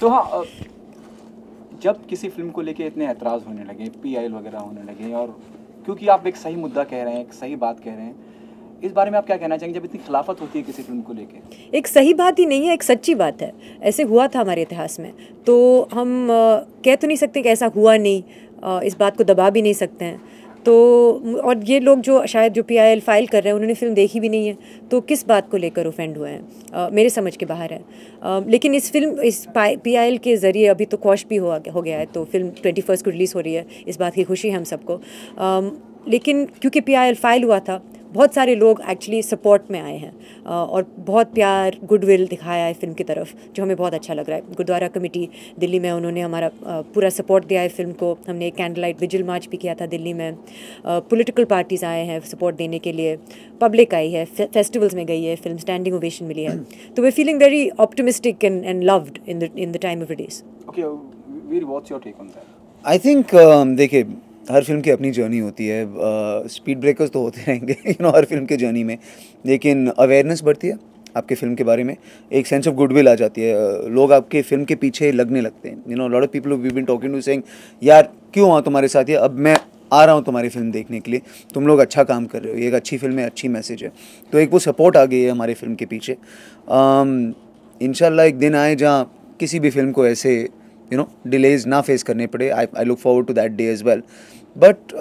तो हाँ, जब किसी फिल्म को लेके इतने ऐतराज़ होने लगे, पीआईएल वगैरह होने लगे, और क्योंकि आप एक सही मुद्दा कह रहे हैं, एक सही बात कह रहे हैं, इस बारे में आप क्या कहना चाहेंगे जब इतनी खिलाफत होती है किसी फिल्म को लेके? एक सही बात ही नहीं है, एक सच्ची बात है। ऐसे हुआ था हमारे इतिहास में, तो हम कह तो नहीं सकते कि ऐसा हुआ नहीं, इस बात को दबा भी नहीं सकते हैं। तो और ये लोग जो शायद जो पीआईएल फाइल कर रहे हैं उन्होंने फिल्म देखी भी नहीं है, तो किस बात को लेकर ऑफेंड हुए हैं, मेरे समझ के बाहर है। लेकिन इस फिल्म इस पीआईएल के ज़रिए अभी तो कॉश भी हो गया है, तो फिल्म 21 को रिलीज़ हो रही है, इस बात की खुशी है हम सबको। लेकिन क्योंकि पीआईएल फाइल हुआ था, बहुत सारे लोग एक्चुअली सपोर्ट में आए हैं, और बहुत प्यार गुडविल दिखाया है फिल्म की तरफ, जो हमें बहुत अच्छा लग रहा है। गुरुद्वारा कमेटी दिल्ली में उन्होंने हमारा पूरा सपोर्ट दिया है फिल्म को। हमने एक कैंडल लाइट विजिल मार्च भी किया था दिल्ली में। पॉलिटिकल पार्टीज़ आए हैं सपोर्ट देने के लिए, पब्लिक आई है, फेस्टिवल्स में गई है फिल्म, स्टैंडिंग ओवेशन मिली है। तो we feeling very optimistic and loved in the time of release. Okay Veer, what's your take on that? I think देखिए, हर फिल्म की अपनी जर्नी होती है, स्पीड ब्रेकर्स तो होते रहेंगे हर फिल्म के जर्नी में, लेकिन अवेयरनेस बढ़ती है आपके फिल्म के बारे में, एक सेंस ऑफ गुडविल आ जाती है, लोग आपके फिल्म के पीछे लगने लगते हैं। Lot of people we been talking to saying यार क्यों हुआ तुम्हारे साथ ये, अब मैं आ रहा हूँ तुम्हारी फिल्म देखने के लिए, तुम लोग अच्छा काम कर रहे हो, ये एक अच्छी फिल्म है, अच्छी मैसेज है। तो एक वो सपोर्ट आ गई है हमारी फिल्म के पीछे। इंशाल्लाह एक दिन आए जहाँ किसी भी फिल्म को ऐसे डिलेज ना फेस करने पड़े। I look forward to that day as well, but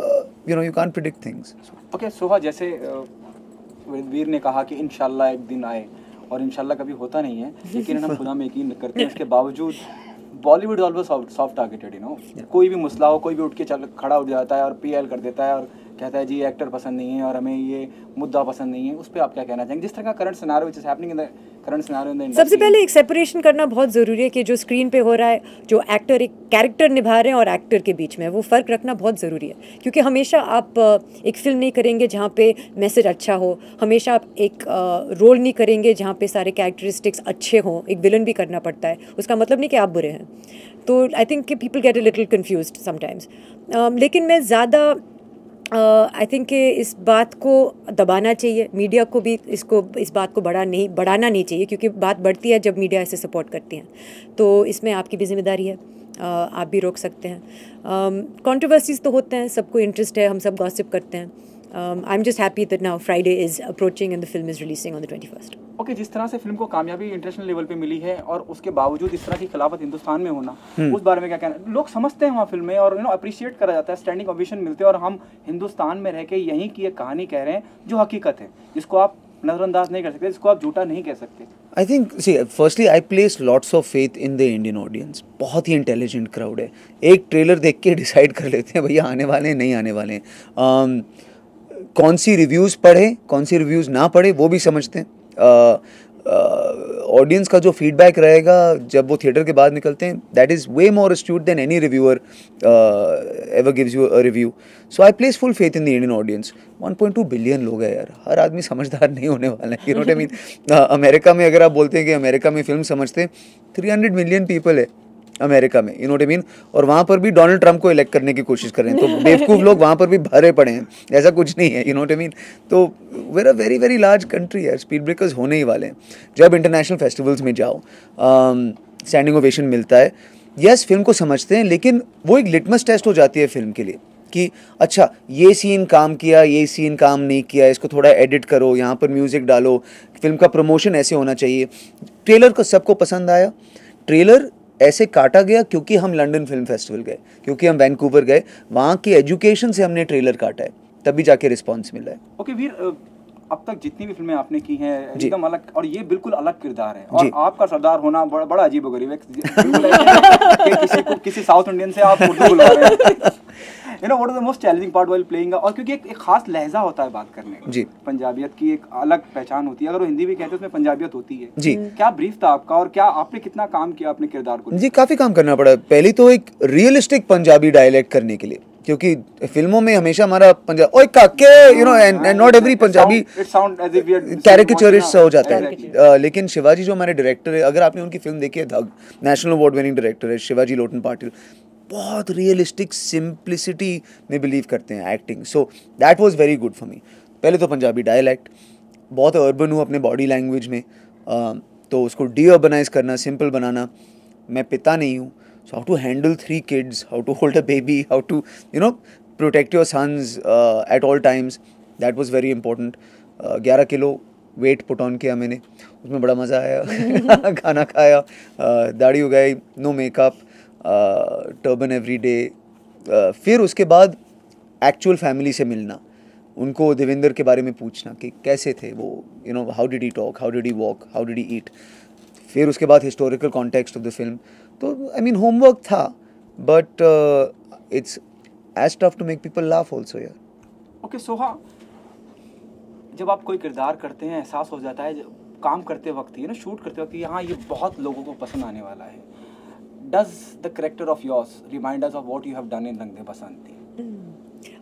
you can't predict things. Okay Soha, जैसे वीर ने कहा कि इंशाल्लाह एक दिन आए, और इंशाल्लाह कभी होता नहीं है, लेकिन हम खुदा में यकीन करते हैं। उसके बावजूद बॉलीवुड ऑलवेज सॉफ्ट टारगेटेड, कोई भी मसला हो, कोई भी उठ के खड़ा हो जाता है और पीएल कर देता है और कहता है जी एक्टर पसंद नहीं है और हमें ये मुद्दा पसंद नहीं है। उस पर आप क्या कहना चाहेंगे, जिस तरह का current scenario which is happening in the current scenario in the industry? सबसे पहले एक सेपरेशन करना बहुत ज़रूरी है कि जो स्क्रीन पे हो रहा है, जो एक्टर एक कैरेक्टर निभा रहे हैं और एक्टर के बीच में वो फ़र्क रखना बहुत ज़रूरी है। क्योंकि हमेशा आप एक फ़िल्म नहीं करेंगे जहाँ पे मैसेज अच्छा हो, हमेशा आप एक रोल नहीं करेंगे जहाँ पे सारे कैरेक्टरिस्टिक्स अच्छे हों। एक विलन भी करना पड़ता है, उसका मतलब नहीं कि आप बुरे हैं। तो आई थिंक कि people get a little confused sometimes. लेकिन मैं ज़्यादा आई थिंक कि इस बात को दबाना चाहिए, मीडिया को भी इस बात को बढ़ाना नहीं चाहिए, क्योंकि बात बढ़ती है जब मीडिया इसे सपोर्ट करती हैं। तो इसमें आपकी भी जिम्मेदारी है, आप भी रोक सकते हैं। कंट्रोवर्सीज तो होते हैं, सबको इंटरेस्ट है, हम सब गॉसिप करते हैं। I am just happy that now Friday is approaching and the film is releasing on the 21st। Okay, जिस तरह से फिल्म को कामयाबी इंटरनेशनल लेवल पे मिली है और उसके बावजूद इस तरह की खिलाफत हिंदुस्तान में होना, उस बारे में क्या कहना? लोग समझते हैं वहाँ फिल्म में और अप्रिशिएट करा जाता है, स्टैंडिंग ओवेशन मिलते हैं, और हम हिंदुस्तान में रह के यहीं की एक कहानी कह रहे हैं जो हकीकत है, जिसको आप नज़रअंदाज नहीं कर सकते, जिसको आप झूठा नहीं कह सकते। I think firstly I place lots of faith in the Indian audience. बहुत ही इंटेलिजेंट क्राउड है, एक ट्रेलर देख के डिसाइड कर लेते हैं भैया आने वाले हैं नहीं आने वाले हैं। कौन सी रिव्यूज़ पढ़े, कौन सी रिव्यूज़ ना पढ़े, वो भी समझते हैं। ऑडियंस का जो फीडबैक रहेगा जब वो थिएटर के बाद निकलते हैं, that is way more astute than any reviewer ever gives you a review. So I place full faith in the Indian audience. 1.2 billion लोग हैं यार, हर आदमी समझदार नहीं होने वाला है, you know what I mean. America में अगर आप बोलते हैं कि अमेरिका में फिल्म समझते हैं, 300 मिलियन पीपल है अमेरिका में, you know what I mean, और वहाँ पर भी डोनाल्ड ट्रंप को इलेक्ट करने की कोशिश कर रहे हैं, तो बेवकूफ़ लोग वहाँ पर भी भरे पड़े हैं, ऐसा कुछ नहीं है, you know what I mean. तो we're a very very large country है, स्पीड ब्रेकर्स होने ही वाले हैं। जब इंटरनेशनल फेस्टिवल्स में जाओ, स्टैंडिंग ओवेशन मिलता है, यस फिल्म को समझते हैं, लेकिन वो एक लिटमस टेस्ट हो जाती है फिल्म के लिए कि अच्छा ये सीन काम किया, ये सीन काम नहीं किया, इसको थोड़ा एडिट करो, यहाँ पर म्यूज़िक डालो, फिल्म का प्रमोशन ऐसे होना चाहिए। ट्रेलर को सबको पसंद आया, ट्रेलर ऐसे काटा गया क्योंकि हम लंदन फिल्म फेस्टिवल गए, क्योंकि हम वैंकूवर गए, वहाँ की एजुकेशन से हमने ट्रेलर काटा है, तभी जाके रिस्पॉन्स मिला है। ओके वीर, अब तक जितनी भी फिल्में आपने की हैं एकदम अलग, और ये बिल्कुल अलग किरदार है, और आपका सरदार होना बड़ा अजीबोगरीब है कि किसी साउथ इंडियन से आप उर्दू बुला रहे हैं। You know what is the most challenging part while playing, और क्योंकि एक खास लहजा होता है बात करने का, जी, पंजाबियत की एक अलग पहचान होती है, अगर वो हिंदी भी कहते हैं उसमें पंजाबियत होती है जी। क्या ब्रीफ था आपका, और क्या आपने कितना काम किया अपने किरदार को? जी काफ़ी काम करना पड़ा। पहले तो एक रियलिस्टिक पंजाबी डायलेक्ट करने के लिए, क्योंकि फिल्मों में हमेशा हमारा पंजाब ओए काके, you know, and not every Punjabi caricaturist हो जाता है। लेकिन शिवाजी जो हमारे डायरेक्टर है, अगर आपने उनकी फिल्म देखी है धग, नेशनल अवार्ड विनिंग डायरेक्टर है शिवाजी लोटन पाटिल, बहुत रियलिस्टिक सिंप्लिसिटी में बिलीव करते हैं acting, so that was very good for me. पहले तो पंजाबी डायलैक्ट, बहुत अर्बन हूँ अपने बॉडी लैंग्वेज में, तो उसको डी अर्बनाइज करना, सिंपल बनाना, मैं पिता नहीं हूँ, so how to handle 3 kids, how to hold a baby, how to protect your sons at all times, that was very important. 11 kilo weight put on किया मैंने, उसमें बड़ा मज़ा आया खाना खाया, दाढ़ी उगाई, no makeup, turban every day. फिर उसके बाद एक्चुअल फैमिली से मिलना, उनको देवेंद्र के बारे में पूछना कि कैसे थे वो, how did he talk, how did he walk, how did he eat. फिर उसके बाद historical context of the film. तो आई मीन होमवर्क था, but it's as tough to make people laugh also यार. ओके सोहा, जब आप कोई किरदार करते हैं एहसास हो जाता है काम करते वक्त, शूट करते वक्त, यहाँ ये बहुत लोगों को पसंद आने वाला है. Does the character of yours remind us of what you have done in रंग दे बसंती?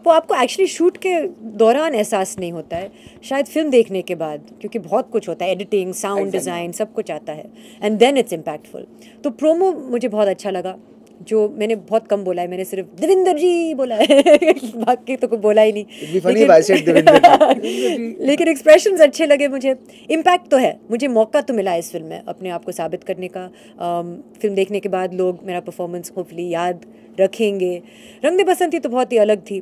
वो आपको एक्चुअली शूट के दौरान एहसास नहीं होता है, शायद फिल्म देखने के बाद, क्योंकि बहुत कुछ होता है, एडिटिंग, साउंड डिज़ाइन, सब कुछ आता है, एंड देन इट्स इम्पैक्टफुल. तो प्रोमो मुझे बहुत अच्छा लगा, जो मैंने बहुत कम बोला है, मैंने सिर्फ देवेंद्र जी बोला है बाकी तो कोई बोला ही नहीं. लेकिन एक्सप्रेशंस अच्छे लगे मुझे. इम्पैक्ट तो है, मुझे मौका तो मिला इस फिल्म में अपने आप को साबित करने का. फिल्म देखने के बाद लोग मेरा परफॉर्मेंस होपफुली याद रखेंगे. रंग दे बसंती तो बहुत ही अलग थी.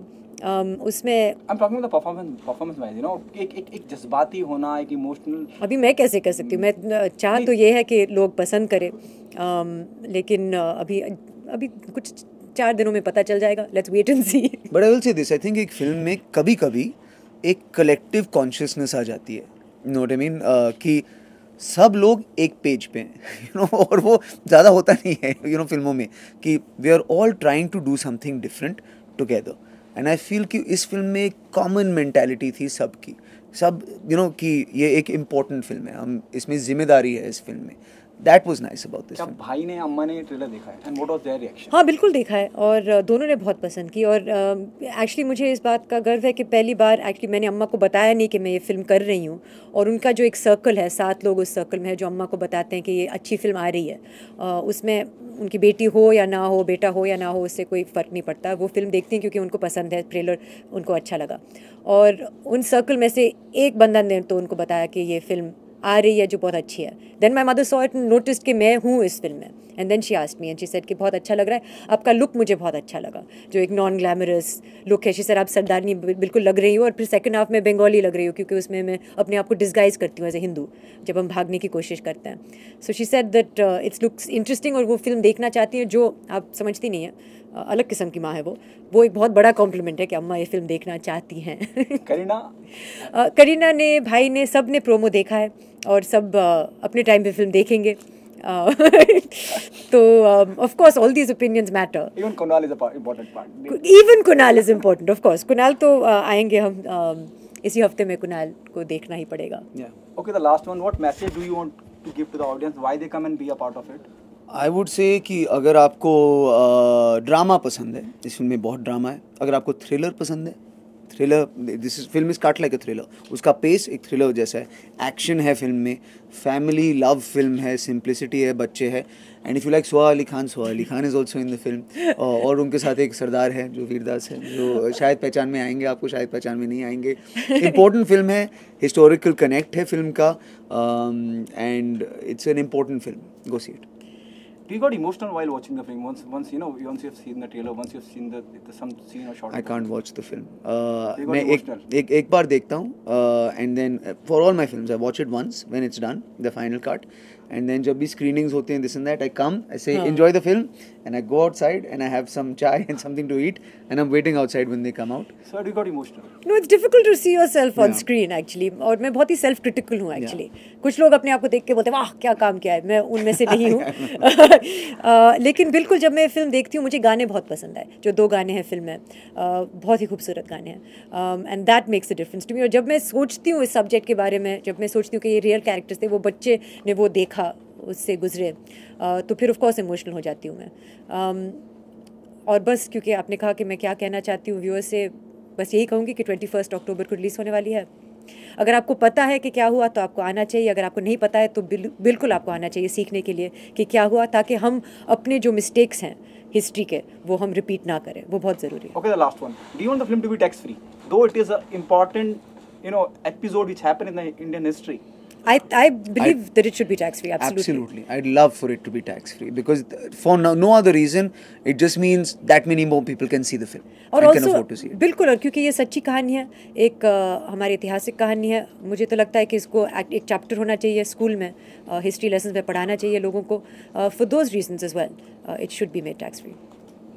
उसमें I'm talking about the performance wise, एक जज्बाती होना, एक इमोशनल. अभी मैं कैसे कर सकती हूँ, मैं चाह तो ये है कि लोग पसंद करें, लेकिन अभी कुछ 4 दिनों में पता चल जाएगा. Let's wait and see. But I will say this, I think एक फिल्म में कभी कभी एक कलेक्टिव कॉन्शियसनेस आ जाती है, नो व्हाट आई मीन, कि सब लोग एक पेज पे हैं, और वो ज़्यादा होता नहीं है फिल्मों में, कि we are all trying to do something different together. And I feel कि इस फिल्म में एक कॉमन मेंटालिटी थी सबकी, कि ये एक इम्पोर्टेंट फिल्म है, हम इसमें जिम्मेदारी है इस फिल्म में. That was nice about this. जब भाई ने अम्मा ने ट्रेलर देखा है, and what was their reaction? हाँ बिल्कुल देखा है, और दोनों ने बहुत पसंद की. और एक्चुअली मुझे इस बात का गर्व है कि पहली बार एक्चुअली मैंने अम्मा को बताया नहीं कि मैं ये फिल्म कर रही हूँ, और उनका जो एक सर्कल है, 7 लोग उस सर्कल में है जो अम्मा को बताते हैं कि ये अच्छी फिल्म आ रही है. उसमें उनकी बेटी हो या ना हो, बेटा हो या ना हो, उससे कोई फ़र्क नहीं पड़ता. वो फिल्म देखती हैं क्योंकि उनको पसंद है, ट्रेलर उनको अच्छा लगा. और उन सर्कल में से एक बंदा ने तो उनको बताया कि ये फिल्म आ रही है जो बहुत अच्छी है. Then my mother saw it, noticed कि मैं हूँ इस फिल्म में, and then she asked me and she said कि बहुत अच्छा लग रहा है, आपका लुक मुझे बहुत अच्छा लगा, जो एक नॉन ग्लैमरस लुक है. शी सेड आप सरदारनी बिल्कुल लग रही हो, और फिर सेकंड हाफ में बंगाली लग रही हो, क्योंकि उसमें मैं अपने आप को डिस्गाइज करती हूँ एज ए हिंदू जब हम भागने की कोशिश करते हैं. So she said that it's looks interesting, और वो फिल्म देखना चाहती हैं, जो आप समझती नहीं है, अलग किस्म की माँ है वो एक बहुत बड़ा कॉम्प्लीमेंट है कि अम्मा ये फिल्म देखना चाहती हैं. करीना ने, भाई ने, सब ने प्रोमो देखा है, और सब अपने टाइम पे फिल्म देखेंगे. तो of course all these opinions matter. Even Kunal is a important part. Even Kunal is important, of course. Kunal तो आएंगे हम इसी हफ्ते में, कुणाल को देखना ही पड़ेगा. Okay, the last one. What message do you want to give to the audience? Why they come and be a part of it? I would say कि अगर आपको ड्रामा पसंद है, इस फिल्म में बहुत ड्रामा है. अगर आपको थ्रिलर पसंद है, thriller, this is film is काट लाइक अ थ्रिलर. उसका पेस एक थ्रिलर जैसा है, एक्शन है फिल्म में, फैमिली लव फिल्म है, सिंप्लिसिटी है, बच्चे है. And if you like Soha Ali Khan is also in the film. और उनके साथ एक सरदार है जो वीरदास है, जो शायद पहचान में आएंगे आपको, शायद पहचान में नहीं आएंगे. इम्पोर्टेंट फिल्म है, हिस्टोरिकल कनेक्ट है फिल्म का, and it's an important film. Go see it. Do you got emotional while watching the film? Once you have seen the trailer, once you have seen some scene or shot. I can't watch the film. मैं एक बार देखता हूँ, and then for all my films I watch it once when it's done, the final cut, and then जब भी screenings होते हैं this and that, I come, I say enjoy the film, and I go outside and I have some chai and something to eat, and I'm waiting outside when they come out. So you got emotional? No, it's difficult to see yourself on screen actually, और मैं बहुत ही self critical हूँ actually. कुछ लोग अपने आप को देख के बोलते हैं वाह क्या काम किया है, मैं उनमें से नहीं हूँ. लेकिन बिल्कुल जब मैं फिल्म देखती हूँ, मुझे गाने बहुत पसंद आए, जो 2 गाने हैं फिल्म में, बहुत ही खूबसूरत गाने हैं, and that makes a difference to me. और जब मैं सोचती हूँ इस सब्जेक्ट के बारे में, जब मैं सोचती हूँ कि ये रियल कैरेक्टर्स थे, वो बच्चे ने वो देखा, उससे गुजरे, तो फिर ऑफ कोर्स इमोशनल हो जाती हूँ मैं. और बस क्योंकि आपने कहा कि मैं क्या कहना चाहती हूँ व्यूअर्स से, बस यही कहूँगी कि 21 अक्टूबर को रिलीज़ होने वाली है. अगर आपको पता है कि क्या हुआ तो आपको आना चाहिए, अगर आपको नहीं पता है तो बिल्कुल आपको आना चाहिए सीखने के लिए कि क्या हुआ, ताकि हम अपने जो मिस्टेक्स हैं हिस्ट्री के वो हम रिपीट ना करें. वो बहुत ज़रूरी है. Okay, the last one. Do you want the film to be tax free? Though it is an important, episode which happened in the Indian history. I believe that it should be tax free. Absolutely. I'd love for it to be tax free because for no other reason, it just means that many more people can see the film और and can afford to see it. बिल्कुल, और क्योंकि ये सच्ची कहानी है, एक हमारी ऐतिहासिक कहानी है, मुझे तो लगता है कि इसको एक चैप्टर होना चाहिए स्कूल में, हिस्ट्री लेसन में पढ़ाना चाहिए लोगों को. For those reasons as well, it should be made tax free.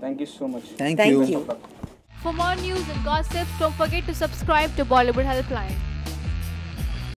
Thank you so much. Thank you. you. For more news and gossips, don't forget to subscribe to Bollywood Helpline.